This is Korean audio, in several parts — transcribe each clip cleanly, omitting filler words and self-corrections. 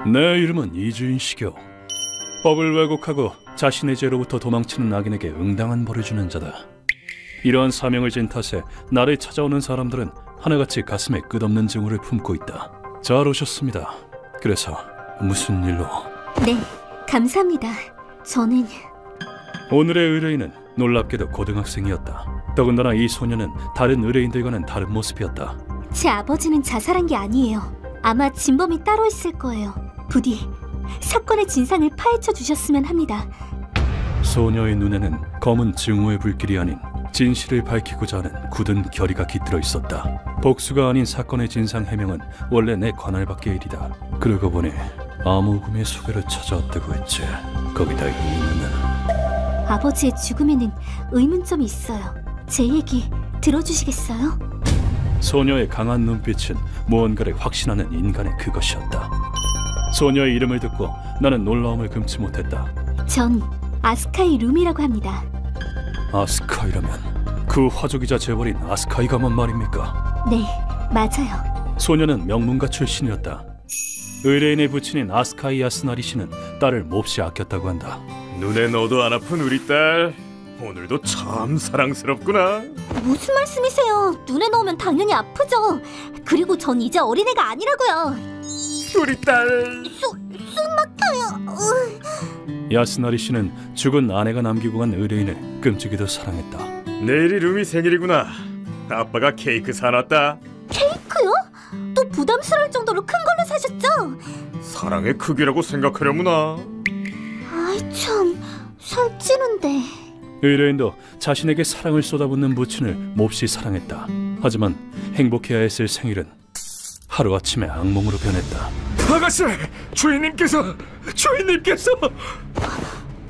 내 이름은 이주인 시교. 법을 왜곡하고 자신의 죄로부터 도망치는 악인에게 응당한 벌을 주는 자다. 이러한 사명을 진 탓에 나를 찾아오는 사람들은 하나같이 가슴에 끝없는 증오를 품고 있다. 잘 오셨습니다. 그래서 무슨 일로? 네, 감사합니다. 저는... 오늘의 의뢰인은 놀랍게도 고등학생이었다. 더군다나 이 소녀는 다른 의뢰인들과는 다른 모습이었다. 제 아버지는 자살한 게 아니에요. 아마 진범이 따로 있을 거예요. 부디 사건의 진상을 파헤쳐 주셨으면 합니다. 소녀의 눈에는 검은 증오의 불길이 아닌 진실을 밝히고자 하는 굳은 결의가 깃들어 있었다. 복수가 아닌 사건의 진상 해명은 원래 내 관할 밖의 일이다. 그러고 보니 암호금의 소개를 찾아왔다고 했지. 거기다 이 눈은... 아버지의 죽음에는 의문점이 있어요. 제 얘기 들어주시겠어요? 소녀의 강한 눈빛은 무언가를 확신하는 인간의 그것이었다. 소녀의 이름을 듣고 나는 놀라움을 금치 못했다. 전 아스카이 룸이라고 합니다. 아스카이라면 그 화족이자 재벌인 아스카이 가문 말입니까? 네, 맞아요. 소녀는 명문가 출신이었다. 의뢰인의 부친인 아스카이 야스나리 씨는 딸을 몹시 아꼈다고 한다. 눈에 넣어도 안 아픈 우리 딸, 오늘도 참 사랑스럽구나. 무슨 말씀이세요? 눈에 넣으면 당연히 아프죠. 그리고 전 이제 어린애가 아니라고요. 우리 딸... 숨 막혀요. 야스나리 씨는 죽은 아내가 남기고 간 의뢰인을 끔찍이도 사랑했다. 내일이 루미 생일이구나. 아빠가 케이크 사놨다. 케이크요? 또 부담스러울 정도로 큰 걸로 사셨죠? 사랑의 크기라고 생각하려무나. 아이 참, 살 찌는데. 의뢰인도 자신에게 사랑을 쏟아붓는 부친을 몹시 사랑했다. 하지만 행복해야 했을 생일은 하루아침에 악몽으로 변했다. 아가씨! 주인님께서!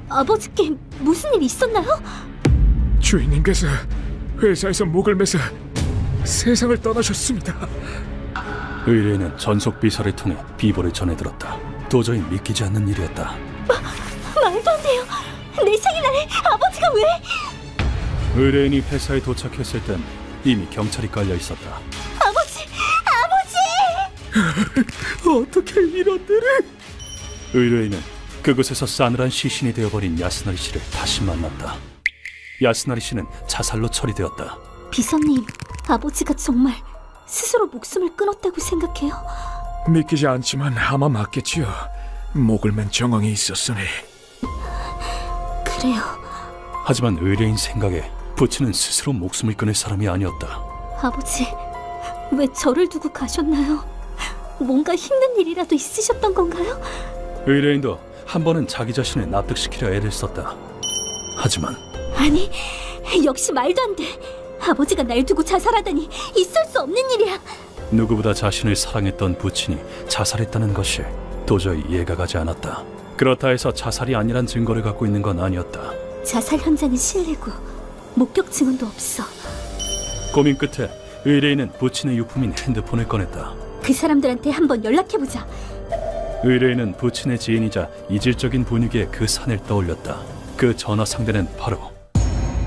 아버지께 무슨 일 있었나요? 주인님께서 회사에서 목을 매서 세상을 떠나셨습니다. 의뢰인은 전속 비서를 통해 비보를 전해들었다. 도저히 믿기지 않는 일이었다. 말도 안 돼요. 내 생일날에 아버지가 왜... 의뢰인이 회사에 도착했을 땐 이미 경찰이 깔려 있었다. 아버지! 어떻게 이런 일을... 의뢰인은 그곳에서 싸늘한 시신이 되어버린 야스나리 씨를 다시 만났다. 야스나리 씨는 자살로 처리되었다. 비서님, 아버지가 정말 스스로 목숨을 끊었다고 생각해요? 믿기지 않지만 아마 맞겠지요. 목을 맨 정황이 있었으니. 그래요. 하지만 의뢰인 생각에 부친은 스스로 목숨을 끊을 사람이 아니었다. 아버지, 왜 저를 두고 가셨나요? 뭔가 힘든 일이라도 있으셨던 건가요? 의뢰인도 한 번은 자기 자신을 납득시키려 애를 썼다. 하지만 아니, 역시 말도 안 돼. 아버지가 날 두고 자살하다니 있을 수 없는 일이야. 누구보다 자신을 사랑했던 부친이 자살했다는 것이 도저히 이해가 가지 않았다. 그렇다 해서 자살이 아니란 증거를 갖고 있는 건 아니었다. 자살 현장은 실내고 목격 증언도 없어. 고민 끝에 의뢰인은 부친의 유품인 핸드폰을 꺼냈다. 그 사람들한테 한번 연락해보자. 의뢰인은 부친의 지인이자 이질적인 분위기에 그 산을 떠올렸다. 그 전화 상대는 바로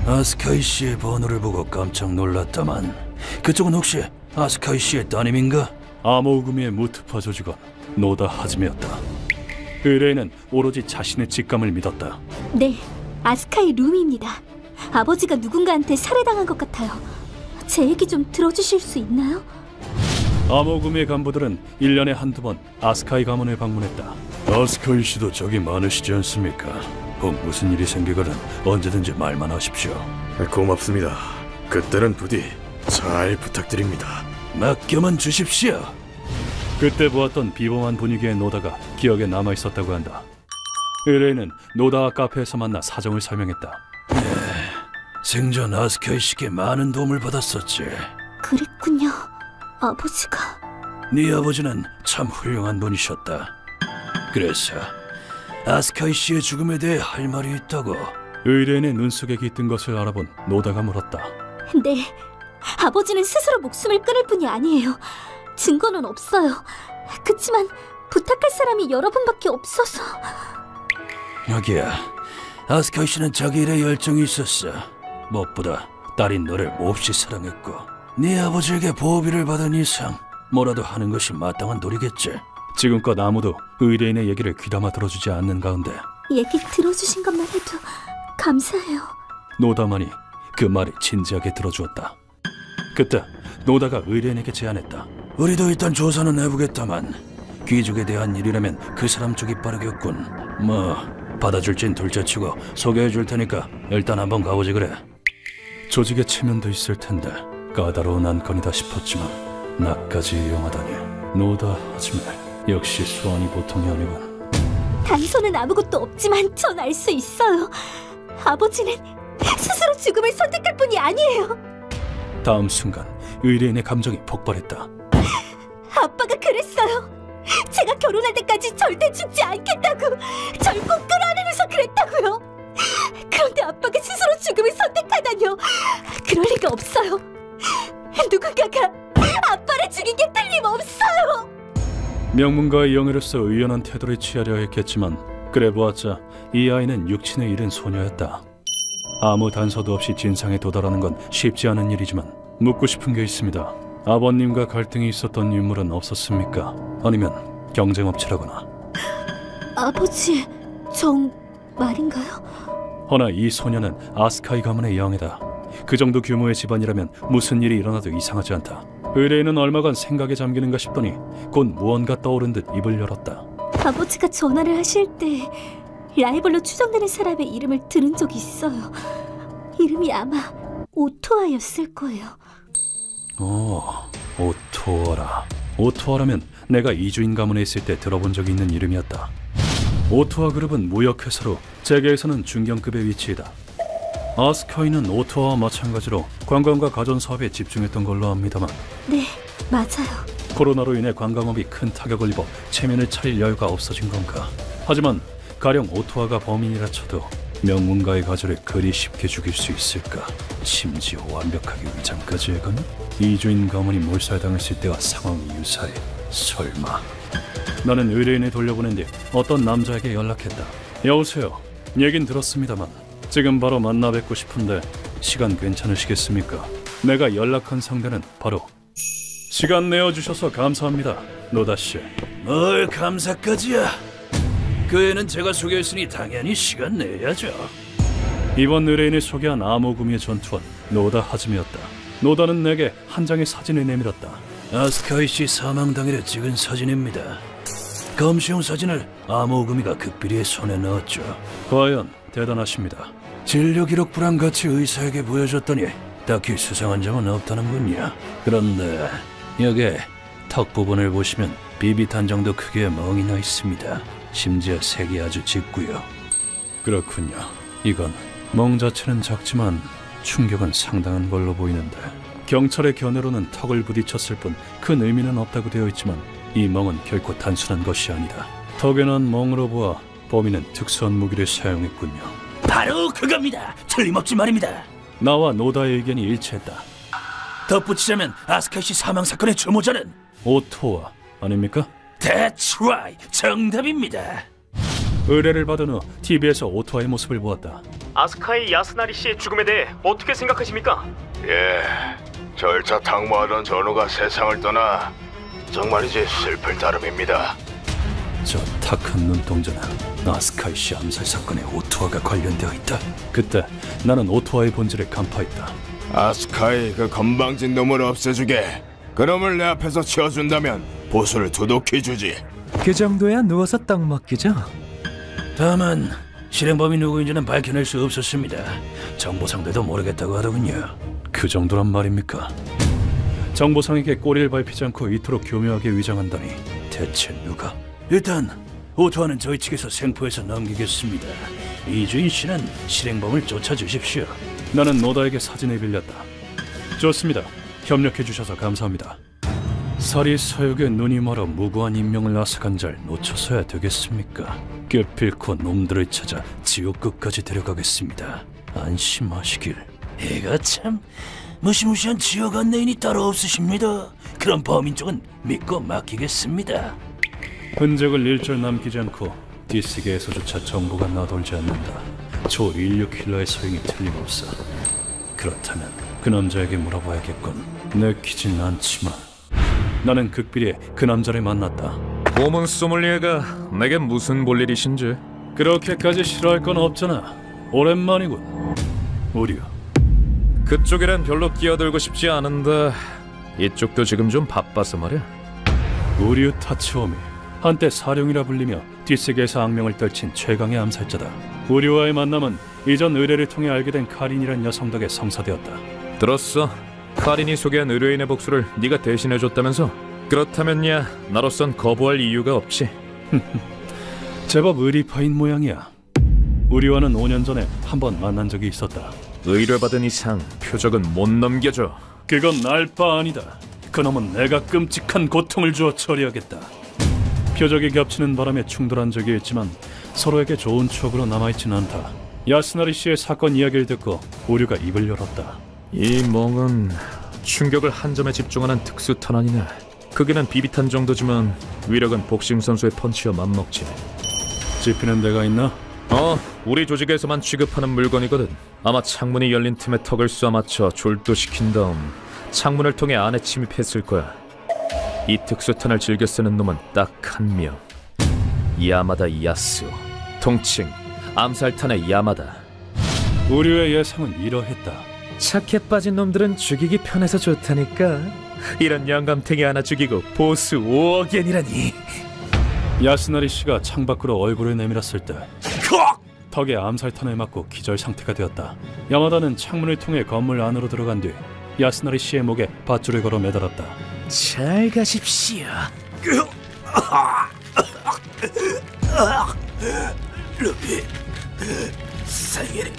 아스카이 씨의 번호를 보고 깜짝 놀랐다만, 그쪽은 혹시 아스카이 씨의 따님인가? 암호우금의 무트파 조직원 노다 하즈메였다. 의뢰인은 오로지 자신의 직감을 믿었다. 네, 아스카이 룸입니다. 아버지가 누군가한테 살해당한 것 같아요. 제 얘기 좀 들어주실 수 있나요? 암호금의 간부들은 1년에 한두 번 아스카이 가문을 방문했다. 아스카이 씨도 적이 많으시지 않습니까? 혹 무슨 일이 생기거든 언제든지 말만 하십시오. 고맙습니다. 그때는 부디 잘 부탁드립니다. 맡겨만 주십시오. 그때 보았던 비범한 분위기의 노다가 기억에 남아있었다고 한다. 의뢰인은 노다와 카페에서 만나 사정을 설명했다. 생전 아스카이 씨께 많은 도움을 받았었지. 그랬군요. 아버지가... 네 아버지는 참 훌륭한 분이셨다. 그래서 아스카이 씨의 죽음에 대해 할 말이 있다고. 의뢰인의 눈 속에 깃든 것을 알아본 노다가 물었다. 네, 아버지는 스스로 목숨을 끊을 뿐이 아니에요. 증거는 없어요. 그치만 부탁할 사람이 여러분밖에 없어서... 여기야, 아스카이 씨는 자기 일에 열정이 있었어. 무엇보다 딸인 너를 몹시 사랑했고, 네 아버지에게 보호비를 받은 이상 뭐라도 하는 것이 마땅한 도리겠지. 지금껏 아무도 의뢰인의 얘기를 귀담아 들어주지 않는 가운데 얘기 들어주신 것만 해도 감사해요. 노다만이 그 말을 진지하게 들어주었다. 그때 노다가 의뢰인에게 제안했다. 우리도 일단 조사는 해보겠다만 귀족에 대한 일이라면 그 사람 쪽이 빠르겠군. 뭐 받아줄진 둘째치고 소개해줄 테니까 일단 한번 가보지 그래. 조직의 체면도 있을 텐데 까다로운 안건이다 싶었지만 나까지 이용하다니. 노다 하지매 역시 수완이 보통이 아니군. 단서는 아무것도 없지만 전 알 수 있어요. 아버지는 스스로 죽음을 선택할 뿐이 아니에요. 다음 순간 의뢰인의 감정이 폭발했다. 아빠가 그랬어요. 제가 결혼할 때까지 절대 죽지 않겠다고 절 꼭 끌어안으면서 그랬다고요. 그런데 아빠가 스스로 죽음을 선택하다뇨. 그럴 리가 없어요. 누군가가 아빠를 죽인 게 틀림없어요. 명문가의 영예로서 의연한 태도를 취하려 했겠지만 그래 보았자 이 아이는 육친을 잃은 소녀였다. 아무 단서도 없이 진상에 도달하는 건 쉽지 않은 일이지만 묻고 싶은 게 있습니다. 아버님과 갈등이 있었던 인물은 없었습니까? 아니면 경쟁업체라거나. 아버지 정말인가요? 허나 이 소녀는 아스카이 가문의 영예다. 그 정도 규모의 집안이라면 무슨 일이 일어나도 이상하지 않다. 의뢰인은 얼마간 생각에 잠기는가 싶더니 곧 무언가 떠오른 듯 입을 열었다. 아버지가 전화를 하실 때 라이벌로 추정되는 사람의 이름을 들은 적이 있어요. 이름이 아마 오토아였을 거예요. 오토아라. 오토아라면 내가 이주인 가문에 있을 때 들어본 적이 있는 이름이었다. 오토아 그룹은 무역회사로 재계에서는 중견급의 위치이다. 아스카이는 오토아와 마찬가지로 관광과 가전 사업에 집중했던 걸로 압니다만. 네, 맞아요. 코로나로 인해 관광업이 큰 타격을 입어 체면을 차릴 여유가 없어진 건가. 하지만 가령 오토아가 범인이라 쳐도 명문가의 가족을 그리 쉽게 죽일 수 있을까? 심지어 완벽하게 위장까지 해가면 이주인 가문이 몰살당했을 때와 상황이 유사해. 설마. 나는 의뢰인을 돌려보낸 뒤 어떤 남자에게 연락했다. 여보세요. 얘긴 들었습니다만 지금 바로 만나 뵙고 싶은데 시간 괜찮으시겠습니까? 내가 연락한 상대는 바로. 시간 내어주셔서 감사합니다, 노다씨. 뭘 감사까지야. 그 애는 제가 소개했으니 당연히 시간 내야죠. 이번 의뢰인이 소개한 암호구미의 전투원 노다 하즈미였다. 노다는 내게 한 장의 사진을 내밀었다. 아스카이 씨 사망 당일에 찍은 사진입니다. 검시용 사진을 암호구미가 극비리에 손에 넣었죠. 과연 대단하십니다. 진료 기록부랑 같이 의사에게 보여줬더니 딱히 수상한 점은 없다는군요. 그런데 여기에 턱 부분을 보시면 비비탄 정도 크기의 멍이 나 있습니다. 심지어 색이 아주 짙고요. 그렇군요. 이건 멍 자체는 작지만 충격은 상당한 걸로 보이는데 경찰의 견해로는 턱을 부딪혔을 뿐 큰 의미는 없다고 되어 있지만 이 멍은 결코 단순한 것이 아니다. 턱에 난 멍으로 보아 범인은 특수한 무기를 사용했군요. 바로 그겁니다. 틀림없지 말입니다. 나와 노다의 의견이 일치했다. 덧붙이자면 아스카이 씨 사망 사건의 주모자는 오토아 아닙니까? That's right. 정답입니다. 의뢰를 받은 후 TV에서 오토아의 모습을 보았다. 아스카이 야스나리 씨의 죽음에 대해 어떻게 생각하십니까? 예, 절차 탕모하던 전우가 세상을 떠나 정말이지 슬플 따름입니다. 저 탁한 눈동자는 아스카이 씨 암살 사건에 오토아가 관련되어 있다. 그때 나는 오토아의 본질을 간파했다. 아스카이 그 건방진 놈을 없애주게. 그놈을 내 앞에서 치워준다면 보수를 두둑히 주지. 그 정도야 누워서 떡 먹기죠. 다만 실행범이 누구인지는 밝혀낼 수 없었습니다. 정보상대도 모르겠다고 하더군요. 그 정도란 말입니까? 정보상에게 꼬리를 밟히지 않고 이토록 교묘하게 위장한다니 대체 누가? 일단 오토아는 저희 측에서 생포해서 넘기겠습니다. 이주인 씨는 실행범을 쫓아주십시오. 나는 노다에게 사진을 빌렸다. 좋습니다. 협력해 주셔서 감사합니다. 살이 사육에 눈이 멀어 무고한 인명을 앗아간 잘 놓쳐서야 되겠습니까? 꿰필고 놈들을 찾아 지옥끝까지 데려가겠습니다. 안심하시길. 이거 참 무시무시한 지옥 안내인이 따로 없으십니다. 그런 범인 쪽은 믿고 맡기겠습니다. 흔적을 일절 남기지 않고 D세계에서조차 정보가 나돌지 않는다. 초인류 킬러의 소용이 틀림없어. 그렇다면 그 남자에게 물어봐야겠군. 내키진 않지만 나는 극비리에 그 남자를 만났다. 고문 소믈리에가 내게 무슨 볼일이신지. 그렇게까지 싫어할 건 없잖아. 오랜만이군. 우리야. 그쪽이란 별로 끼어들고 싶지 않은데 이쪽도 지금 좀 바빠서 말이야. 우리우 타츠오미, 한때 사룡이라 불리며 뒷세계에서 악명을 떨친 최강의 암살자다. 우리와의 만남은 이전 의뢰를 통해 알게 된 카린이란 여성 덕에 성사되었다. 들었어. 카린이 소개한 의뢰인의 복수를 네가 대신해줬다면서? 그렇다면야 나로선 거부할 이유가 없지. 제법 의리파인 모양이야. 우리와는 5년 전에 한번 만난 적이 있었다. 의뢰받은 이상 표적은 못 넘겨줘. 그건 날 바 아니다. 그놈은 내가 끔찍한 고통을 주어 처리하겠다. 표적이 겹치는 바람에 충돌한 적이 있지만 서로에게 좋은 추억으로 남아있지는 않다. 야스나리 씨의 사건 이야기를 듣고 우리가 입을 열었다. 이 멍은 충격을 한 점에 집중하는 특수 탄환이네. 크기는 비비탄 정도지만 위력은 복싱 선수의 펀치와 맞먹지. 집히는 데가 있나? 우리 조직에서만 취급하는 물건이거든. 아마 창문이 열린 틈에 턱을 쏘아 맞춰 졸도시킨 다음 창문을 통해 안에 침입했을 거야. 이 특수탄을 즐겨 쓰는 놈은 딱 한 명. 야마다 야스오. 통칭 암살탄의 야마다. 우리의 예상은 이러했다. 착해 빠진 놈들은 죽이기 편해서 좋다니까. 이런 영감탱이 하나 죽이고 보수 5억엔이라니. 야스나리 씨가 창밖으로 얼굴을 내밀었을 때 턱에 암살탄을 맞고 기절 상태가 되었다. 야마다는 창문을 통해 건물 안으로 들어간 뒤 야스나리 씨의 목에 밧줄을 걸어 매달았다. 잘 가십시오. 루비, 생일이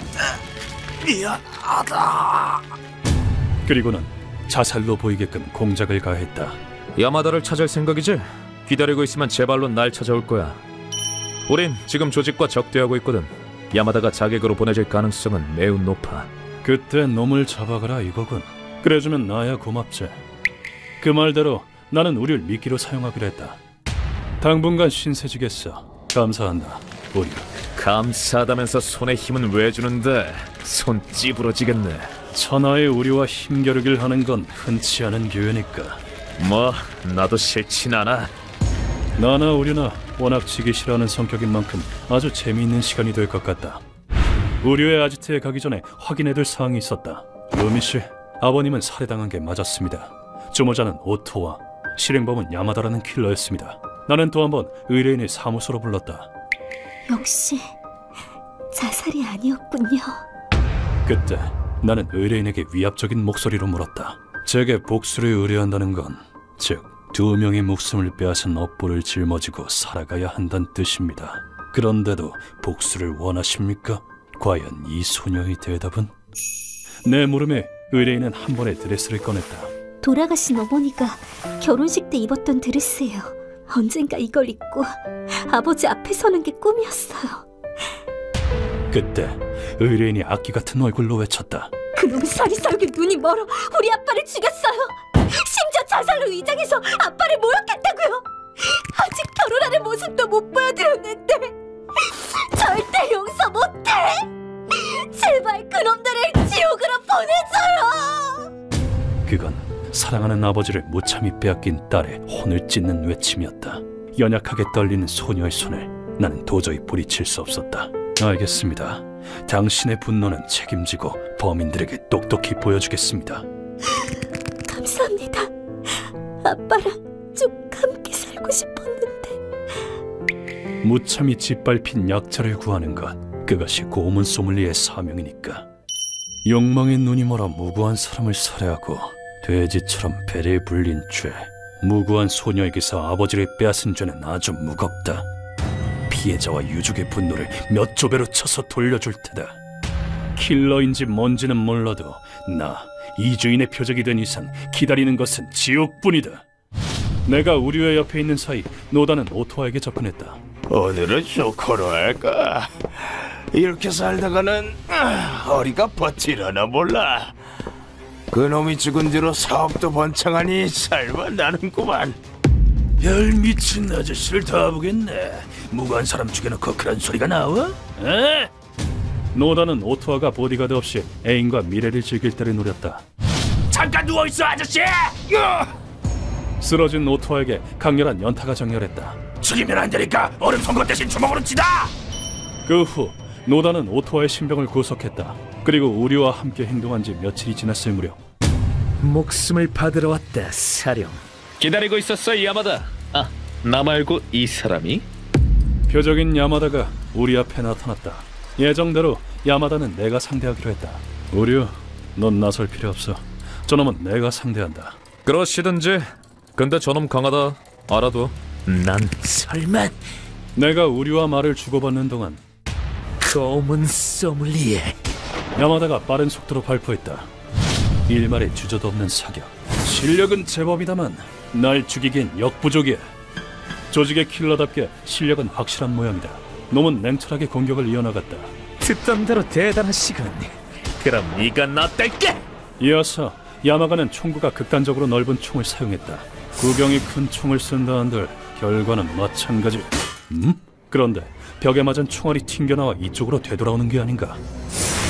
미안하다. 그리고는 자살로 보이게끔 공작을 가했다. 야마다를 찾을 생각이지? 기다리고 있으면 제 발로 날 찾아올 거야. 우린 지금 조직과 적대하고 있거든. 야마다가 자객으로 보내질 가능성은 매우 높아. 그때 놈을 잡아가라 이거군. 그래주면 나야 고맙지. 그 말대로 나는 우리를 미끼로 사용하기로 했다. 당분간 신세지겠어. 감사한다, 우리. 감사하다면서 손에 힘은 왜 주는데? 손 찌부러지겠네. 천하의 우리와 힘겨루기를 하는 건 흔치 않은 교회니까. 뭐 나도 싫진 않아. 나나 우리나 워낙 지기 싫어하는 성격인 만큼 아주 재미있는 시간이 될 것 같다. 우리의 아지트에 가기 전에 확인해둘 사항이 있었다. 루미씨, 아버님은 살해당한 게 맞았습니다. 주모자는 오토와 실행범은 야마다라는 킬러였습니다. 나는 또 한 번 의뢰인을 사무소로 불렀다. 역시 자살이 아니었군요. 그때 나는 의뢰인에게 위압적인 목소리로 물었다. 제게 복수를 의뢰한다는 건 즉 2명의 목숨을 빼앗은 업보를 짊어지고 살아가야 한다는 뜻입니다. 그런데도 복수를 원하십니까? 과연 이 소녀의 대답은? 내 물음에 의뢰인은 한 번에 드레스를 꺼냈다. 돌아가신 어머니가 결혼식 때 입었던 드레스예요. 언젠가 이걸 입고 아버지 앞에 서는 게 꿈이었어요. 그때 의뢰인이 악기 같은 얼굴로 외쳤다. 그놈의 사리사욕에 눈이 멀어 우리 아빠를 죽였어요. 심지어 자살로 위장해서 아빠를 모욕했다고요. 아직 결혼하는 모습도 못 보여드렸는데 절대 용서 못해. 제발 그놈들을 지옥으로 보내줘요. 그건 사랑하는 아버지를 무참히 빼앗긴 딸의 혼을 찢는 외침이었다. 연약하게 떨리는 소녀의 손을 나는 도저히 뿌리칠 수 없었다. 알겠습니다. 당신의 분노는 책임지고 범인들에게 똑똑히 보여주겠습니다. 감사합니다. 아빠랑 쭉 함께 살고 싶었는데. 무참히 짓밟힌 약자를 구하는 것, 그것이 고문 소믈리의 사명이니까. 욕망의 눈이 멀어 무고한 사람을 살해하고 돼지처럼 배를 불린 죄, 무고한 소녀에게서 아버지를 빼앗은 죄는 아주 무겁다. 피해자와 유족의 분노를 몇 조배로 쳐서 돌려줄 테다. 킬러인지 뭔지는 몰라도 나 이주인의 표적이 된 이상 기다리는 것은 지옥뿐이다. 내가 우리의 옆에 있는 사이 노다는 오토와에게 접근했다. 오늘은 조커로 할까? 이렇게 살다가는 허리가 버티려나 몰라. 그놈이 죽은 뒤로 사업도 번창하니 살만나는구만. 별 미친 아저씨를 다 보겠네. 무고한 사람 죽여놓고 그런 소리가 나와? 에? 노다는 오토와가 보디가드 없이 애인과 미래를 즐길 때를 노렸다. 잠깐 누워있어 아저씨! 쓰러진 오토와에게 강렬한 연타가 정렬했다. 죽이면 안 되니까 얼음 선거 대신 주먹으로 치다. 그 후 노다는 오토와의 신병을 구속했다. 그리고 우리와 함께 행동한 지 며칠이 지났을 무렵 목숨을 받으러 왔다, 사령. 기다리고 있었어, 야마다. 아, 나 말고 이 사람이? 표적인 야마다가 우리 앞에 나타났다. 예정대로 야마다는 내가 상대하기로 했다. 우류, 넌 나설 필요 없어. 저놈은 내가 상대한다. 그러시든지. 근데 저놈 강하다. 알아둬. 난 설마 내가 우리와 말을 주고받는 동안 검은 소믈리에. 야마다가 빠른 속도로 발포했다. 일말의 주저도 없는 사격. 실력은 제법이다만 날 죽이기엔 역부족이야. 조직의 킬러답게 실력은 확실한 모양이다. 놈은 냉철하게 공격을 이어나갔다. 듣던 대로 대단하시군. 그럼 이건 어떨까? 이어서 야마가는 총구가 극단적으로 넓은 총을 사용했다. 구경이 큰 총을 쓴다 한들 결과는 마찬가지. 그런데 벽에 맞은 총알이 튕겨나와 이쪽으로 되돌아오는 게 아닌가.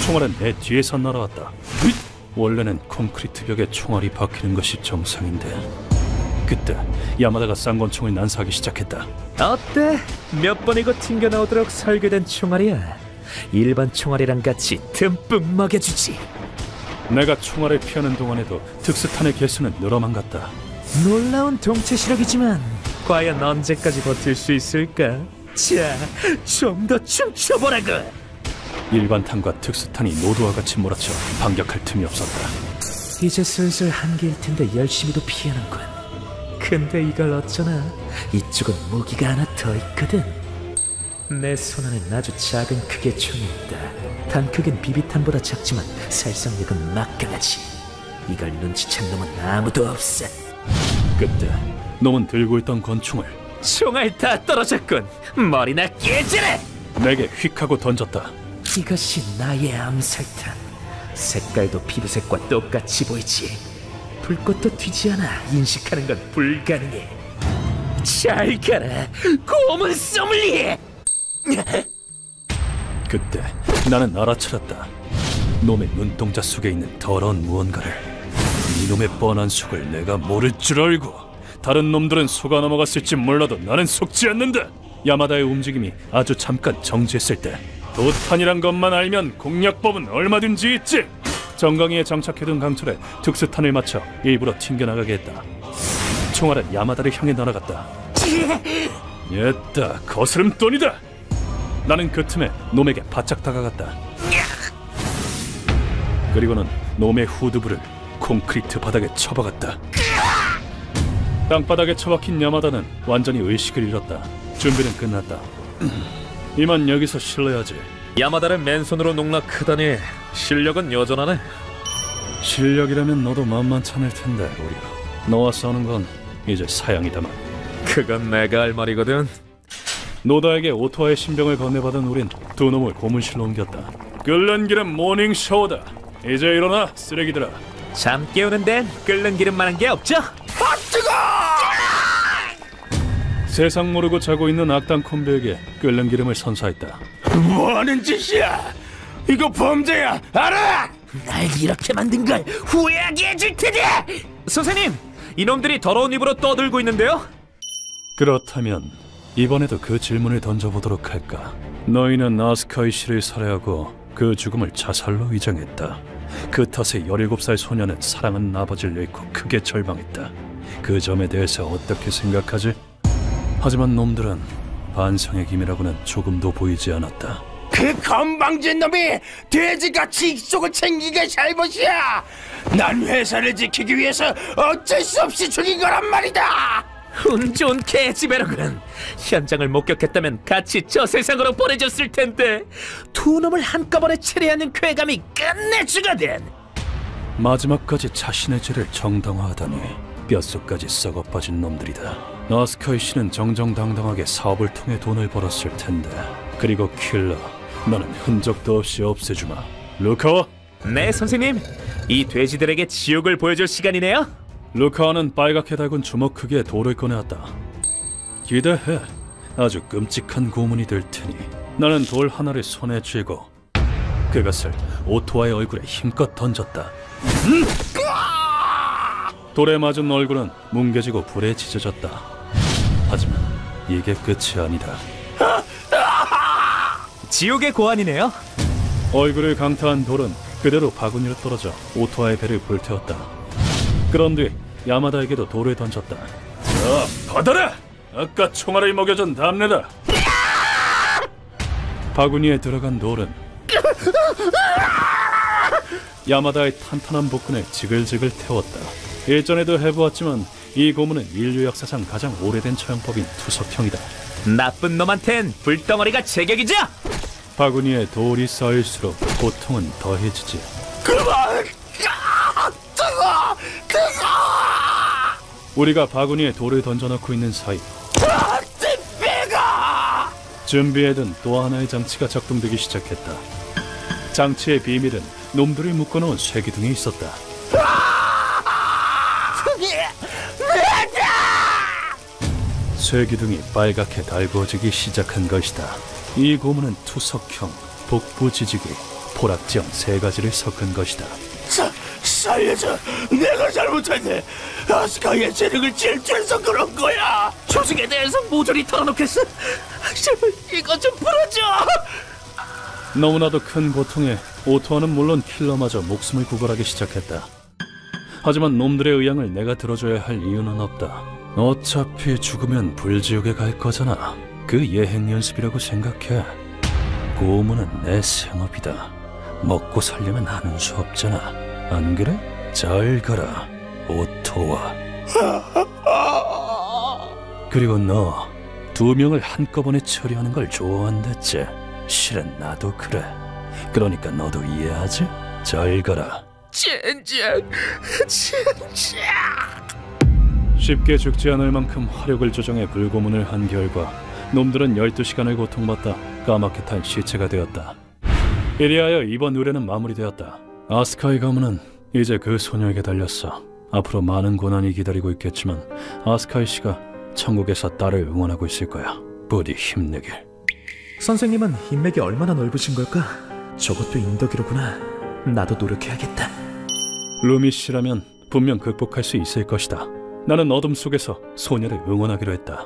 총알은 내 뒤에서 날아왔다. 원래는 콘크리트 벽에 총알이 박히는 것이 정상인데 그때 야마다가 쌍권총을 난사하기 시작했다. 어때? 몇 번이고 튕겨나오도록 설계된 총알이야. 일반 총알이랑 같이 듬뿍 먹여주지. 내가 총알을 피하는 동안에도 특수탄의 개수는 늘어만 갔다. 놀라운 동체 시력이지만 과연 언제까지 버틸 수 있을까? 자, 좀 더 춤춰보라고. 일반 탄과 특수탄이 노도와 같이 몰아쳐 반격할 틈이 없었다. 이제 슬슬 한계일 텐데 열심히도 피하는군. 근데 이걸 어쩌나 이쪽은 무기가 하나 더 있거든. 내 손 안엔 아주 작은 크기의 총이 있다. 단 크기는 비비탄보다 작지만 살상력은 막강하지. 이걸 눈치챈 놈은 아무도 없어. 그때 놈은 들고 있던 권총을 총알 다 떨어졌군. 머리나 깨지래. 내게 휙 하고 던졌다. 이것이 나의 암살탄. 색깔도 피부색과 똑같이 보이지. 불꽃도 튀지 않아 인식하는 건 불가능해. 잘 가라, 고문 소믈리에. 그때 나는 알아차렸다. 놈의 눈동자 속에 있는 더러운 무언가를. 이놈의 뻔한 속을 내가 모를 줄 알고. 다른 놈들은 속아 넘어갔을지 몰라도 나는 속지 않는다. 야마다의 움직임이 아주 잠깐 정지했을 때 도탄이란 것만 알면 공략법은 얼마든지 있지. 정강이에 장착해둔 강철에 특수탄을 맞춰 일부러 튕겨나가게 했다. 총알은 야마다를 향해 날아갔다. 옛다, 거스름돈이다. 나는 그 틈에 놈에게 바짝 다가갔다. 그리고는 놈의 후두부를 콘크리트 바닥에 처박았다. 땅바닥에 처박힌 야마다는 완전히 의식을 잃었다. 준비는 끝났다. 이만 여기서 실례하지. 야마다를 맨손으로 농락하다니 실력은 여전하네. 실력이라면 너도 만만찮을 텐데 우리. 너와 싸우는 건 이제 사양이다만. 그건 내가 할 말이거든. 노다에게 오토와의 신병을 건네받은 우린 두 놈을 고문실로 옮겼다. 끓는 기름 모닝 샤워다. 이제 일어나, 쓰레기들아. 잠 깨우는 데는 끓는 기름만한 게 없죠? 세상 모르고 자고 있는 악당 콤비에게 끓는 기름을 선사했다. 뭐하는 짓이야? 이거 범죄야, 알아? 날 이렇게 만든 걸 후회하게 해줄 테니! 선생님! 이놈들이 더러운 입으로 떠들고 있는데요? 그렇다면 이번에도 그 질문을 던져보도록 할까? 너희는 아스카이 씨를 살해하고 그 죽음을 자살로 위장했다. 그 탓에 17살 소녀는 사랑하는 아버지를 잃고 크게 절망했다. 그 점에 대해서 어떻게 생각하지? 하지만 놈들은 반성의 기미라고는 조금도 보이지 않았다. 그 건방진 놈이 돼지같이 익속을 챙기게 잘못이야. 난 회사를 지키기 위해서 어쩔 수 없이 죽인 거란 말이다. 운 좋은 개지배로군. 현장을 목격했다면 같이 저 세상으로 보내줬을 텐데 두 놈을 한꺼번에 체리하는 쾌감이 끝내주거든. 마지막까지 자신의 죄를 정당화하다니 뼛속까지 썩어 빠진 놈들이다. 아스카이 씨는 정정당당하게 사업을 통해 돈을 벌었을 텐데. 그리고 킬러, 너는 흔적도 없이 없애주마. 루카와? 네, 선생님. 이 돼지들에게 지옥을 보여줄 시간이네요. 루카와는 빨갛게 달군 주먹 크기의 돌을 꺼내왔다. 기대해. 아주 끔찍한 고문이 될 테니. 나는 돌 하나를 손에 쥐고 그것을 오토와의 얼굴에 힘껏 던졌다. 돌에 맞은 얼굴은 뭉개지고 불에 지져졌다. 하지만 이게 끝이 아니다. 지옥의 고환이네요. 얼굴을 강타한 돌은 그대로 바구니로 떨어져 오토와의 배를 불태웠다. 그런 뒤 야마다에게도 돌을 던졌다. 자, 받아라! 아까 총알을 먹여준 담내다. 바구니에 들어간 돌은 야마다의 탄탄한 복근을 지글지글 태웠다. 일전에도 해보았지만 이 고문은 인류 역사상 가장 오래된 처형법인 투석형이다. 나쁜 놈한텐 불덩어리가 제격이죠. 바구니에 돌이 쌓일수록 고통은 더해지지. 그만! 뜨거! 우리가 바구니에 돌을 던져넣고 있는 사이 내 배가! 준비해둔 또 하나의 장치가 작동되기 시작했다. 장치의 비밀은 놈들을 묶어놓은 쇠기둥에 있었다. 쇠기둥이 빨갛게 달구어지기 시작한 것이다. 이 고문은 투석형, 복부지지기, 포락지형 세 가지를 섞은 것이다. 살려줘! 내가 잘못했네! 아스카의 재능을 질주해서 그런 거야! 조직에 대해서 모조리 털어놓겠어! 제발 이것 좀 풀어줘! 너무나도 큰 고통에 오토와는 물론 킬러마저 목숨을 구걸하기 시작했다. 하지만 놈들의 의향을 내가 들어줘야 할 이유는 없다. 어차피 죽으면 불지옥에 갈 거잖아. 그 예행 연습이라고 생각해. 고문은 내 생업이다. 먹고 살려면 하는 수 없잖아. 안 그래? 잘 가라, 오토와. 그리고 너 2명을 한꺼번에 처리하는 걸 좋아한댔지? 실은 나도 그래. 그러니까 너도 이해하지? 잘 가라. 젠장! 쉽게 죽지 않을 만큼 화력을 조정해 불고문을 한 결과 놈들은 12시간을 고통받다 까맣게 탄 시체가 되었다. 이리하여 이번 의뢰는 마무리되었다. 아스카의 가문은 이제 그 소녀에게 달렸어. 앞으로 많은 고난이 기다리고 있겠지만 아스카이 씨가 천국에서 딸을 응원하고 있을 거야. 부디 힘내길. 선생님은 인맥이 얼마나 넓으신 걸까? 저것도 인덕이로구나. 나도 노력해야겠다. 루미 씨라면 분명 극복할 수 있을 것이다. 나는 어둠 속에서 소녀를 응원하기로 했다.